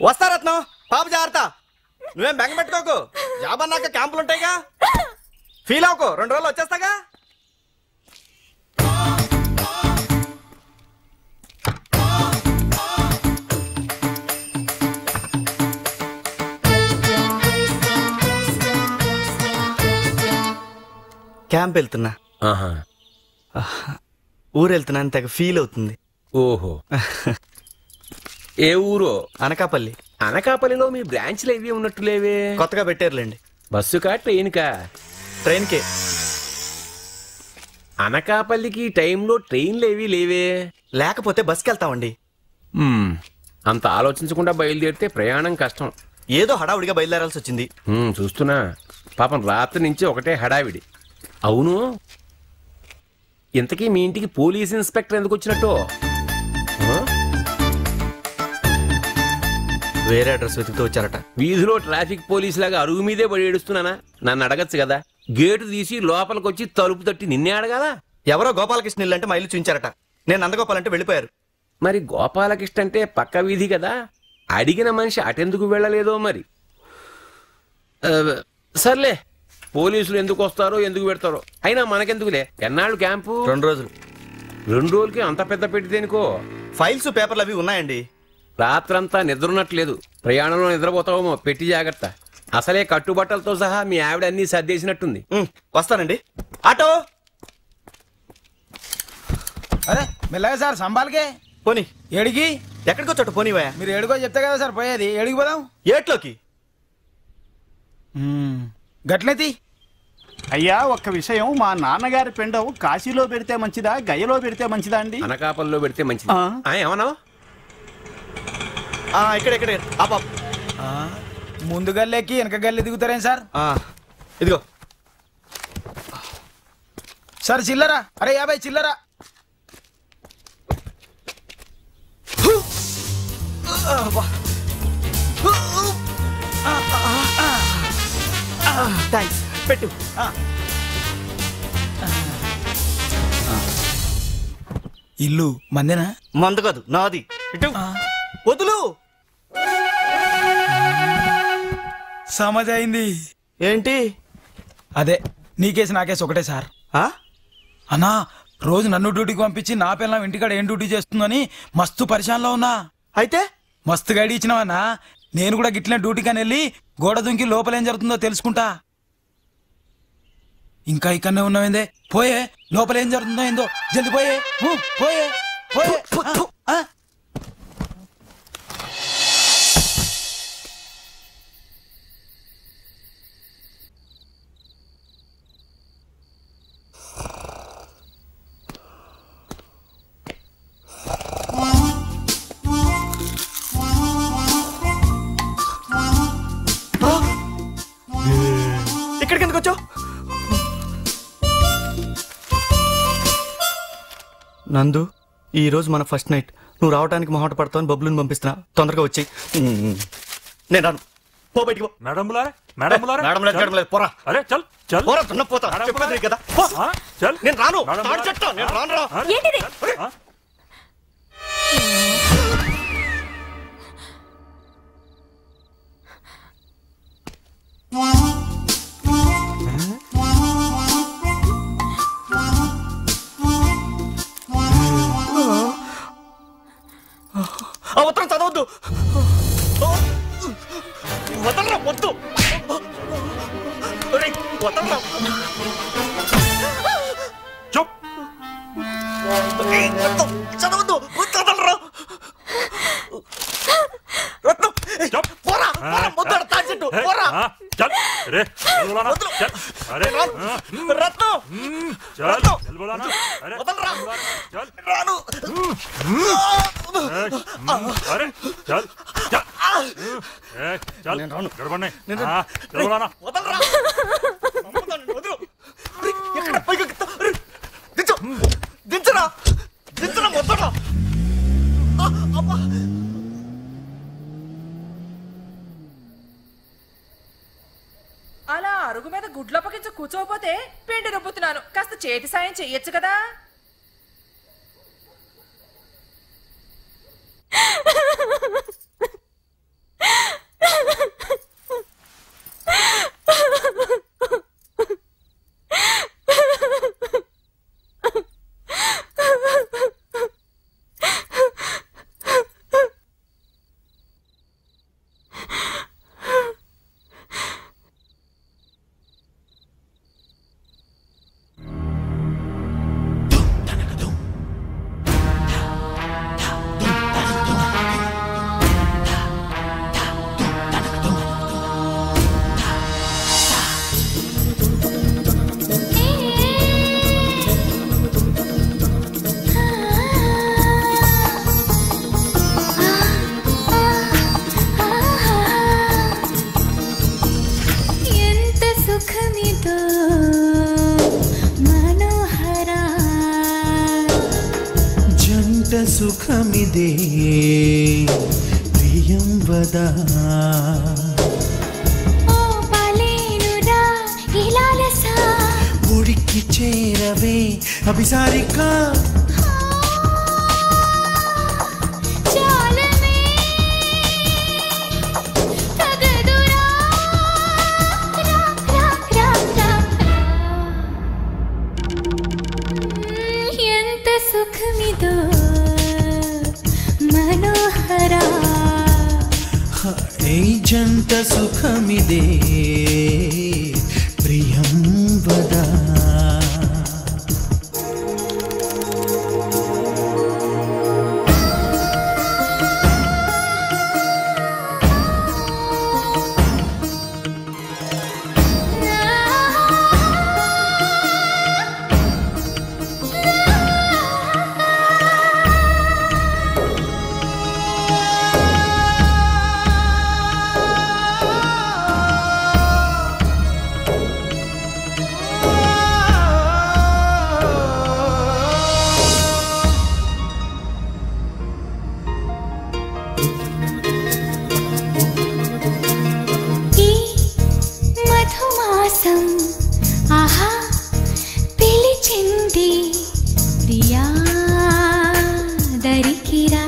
వస్తా రత్నం, పాప జాగ్రత్త. నువ్వేం బెంగ పెట్టుకోకు, జాబ్ అన్నాక క్యాంపులు ఉంటాయిగా, ఫీల్ అవ్వకు, 2 రోజులు వచ్చేస్తాగా. క్యాంప్ వెళ్తున్నా. ఊరు వెళ్తున్నా అని తెగ ఫీల్ అవుతుంది. ఓహో, ఏ ఊరో? అనకాపల్లి. అనకాపల్లిలో మీ బ్రాంచ్లు ఏవి ఉన్నట్టు లేవే? కొత్తగా పెట్టారులేండి. బస్సుకా ట్రైన్కా? ట్రైన్కే. అనకాపల్లికి టైంలో ట్రైన్లు ఏవి లేవే? లేకపోతే బస్కి వెళ్తామండి. అంత ఆలోచించకుండా బయలుదేరితే ప్రయాణం కష్టం. ఏదో హడావుడిగా బయలుదేరాల్సి వచ్చింది. చూస్తున్నా, పాపం రాత్రి నుంచి ఒకటే హడావిడి. అవును, ఇంతకీ మీ ఇంటికి పోలీస్ ఇన్స్పెక్టర్ ఎందుకు వచ్చినట్టు? వేరే అడ్రస్ వెతుకుతూ వచ్చారట. వీధిలో ట్రాఫిక్ పోలీస్ లాగా అరుగు మీదే పడి ఏడుస్తున్నానా? నన్ను అడగచ్చు కదా, గేటు తీసి లోపలికి వచ్చి తలుపు తట్టి నిన్నే అడగాలా? ఎవరో గోపాలకృష్ణ ఇల్లు అంటే మా ఇల్లు చూపించారట. నేను నందగోపాల్ అంటే వెళ్ళిపోయారు. మరి గోపాలకృష్ణ అంటే పక్క వీధి కదా, అడిగిన మనిషి అటెందుకు వెళ్ళలేదో మరి. సర్లే, పోలీసులు ఎందుకు వస్తారో ఎందుకు పెడతారో, అయినా మనకెందుకులే. ఎన్నాళ్ళు క్యాంపు? 2 రోజులు. 2 రోజులకి అంత పెద్ద పెట్టిదేనికో? ఫైల్స్ పేపర్లు అవి ఉన్నాయండి. రాత్రంతా నిద్రన్నట్లేదు, ప్రయాణంలో నిద్రపోతావేమో, పెట్టి జాగ్రత్త. అసలే కట్టుబట్టలతో సహా మీ ఆవిడ అన్ని సర్దేసినట్టుంది. వస్తానండి. ఆటో. అరే మెల్లగా సార్, సంబాల్కే పోనీ. ఏడికి? ఎక్కడికి వచ్చాడు? పోనీవయ్యా. మీరు ఏడుకో చెప్తే కదా సార్ పోయేది. ఏడికి పోదాం? ఏట్లోకి. గట్లయితే అయ్యా, ఒక్క విషయం. మా నాన్నగారి పెండం కాశీలో పెడితే మంచిదా, గయలో పెడితే మంచిదా అండి? అనకాపల్లిలో పెడితే మంచిది. ఏమన్నావు? ఇక్కడ ముందు గల్లెక్కి వెనక గల్లె దిగుతారేం సార్? ఇదిగో సార్ చిల్లరా. అరే 50 చిల్లరా. థ్యాంక్స్. పెట్టు. ఇల్లు మందేనా? మందు కాదు, నాది. ఇటు వదులు. సమజ్ అయింది. ఏంటి? అదే నీకేసి నాకేసి ఒకటే సార్. అన్నా, రోజు నన్ను డ్యూటీకి పంపించి నా పిల్లం ఇంటికాడ ఏం డ్యూటీ చేస్తుందని మస్తు పరిశానలో ఉన్నా. అయితే మస్తు గైడ్ ఇచ్చినావన్నా. నేను కూడా గిట్లనే డ్యూటీకని వెళ్ళి గోడ దుంకి లోపలేం జరుగుతుందో తెలుసుకుంటా. ఇంకా ఇక్కడనే ఉన్నావేందే? పోయే, లోపలేం జరుగుతుందో ఏందో జల్ది పోయే. పోయే పోయే. ఇక్కడికి ఎందుకు వచ్చావు? నందు, ఈ రోజు మన ఫస్ట్ నైట్. నువ్వు రావడానికి మొహమాట పడతావని బబ్బులను పంపిస్తున్నా. తొందరగా వచ్చి. నేను రాను. పో బయటికి పో. మేడం పోరా. అరే చల్ చల్ పోరా, దున్నపోతా. చెప్పలేదు కదా. చల్. నేను రాను. నేను రాను రా. ఉత్తరం చదవద్దు. వదలరా, వద్దు. వదలరా. చదవద్దు. వదలరా. రత్నం, పోరా. ముద్దాడు తాచెట్టు. పోరా. రత్నం, వదలరా. రాను. దించరా, దించరా, వద్దరా. అలా అరుగు మీద గుడ్లప్పగించి కూర్చోపోతే పిండి రుబ్బుతున్నాను. కాస్త చేతి సాయం చెయ్యొచ్చు కదా. సుఖమిదే ప్రియం వదా ఒడికి చేరవే అభిసారిక ఎంత సుఖమిదో మనోహరా ఈ జంట సుఖమిదే ప్రియం వదా ఆహా పిలిచింది ప్రియా దరికిరా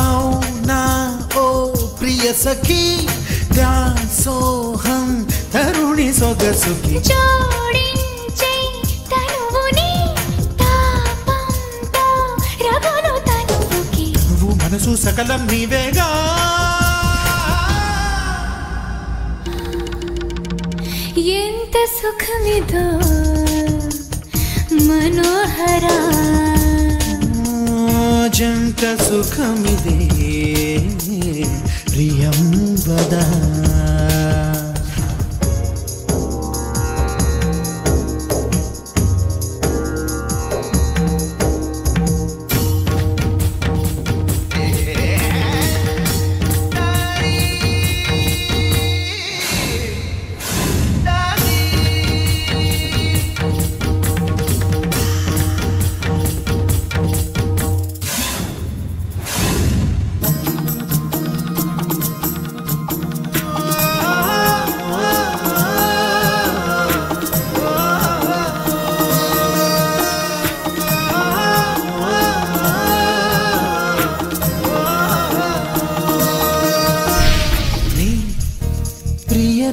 అవునా ఓ ప్రియ సఖీ దాసోహం తరుణి సొగసుకి జోడించే తనువుని తాపంతో రగులు తనువుకి నువ్వు మనసు సకలం నీవేగా ఎంత సుఖమిదో మనోహరా జంట సుఖమిదే ప్రియం వదా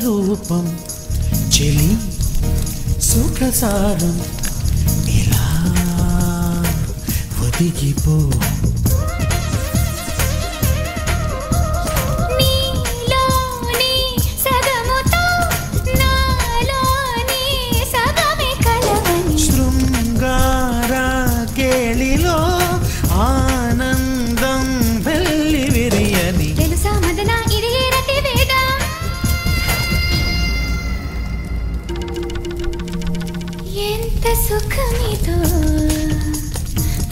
రూపం చెలి సుఖసారం ఇలా ఒదిగిపో నీలోని సగముతో నాలోని సగమే కలవని శృంగార కేళిలో ఆనందం వెళ్ళి విరియని తెలుసా మదన ఇది రతి వేద ఎంత సుఖమిదో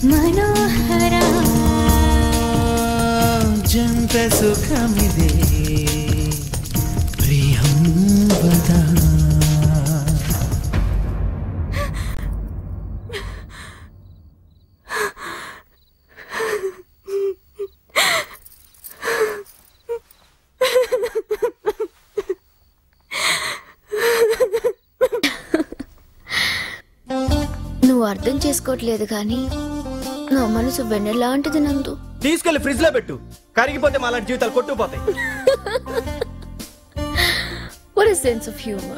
మనోహరా జంట సుఖమిదే ప్రియం వదా నువ్వు అర్థం చేసుకోవట్లేదు కానీ నా మనసు వెన్నెలాంటిది నందు. తీసుకెళ్లి ఫ్రిడ్జ్ లో పెట్టు, కరిగిపోతే మాలాంటి జీవితాలు కొట్టుకుపోతాయి. What a sense of humor.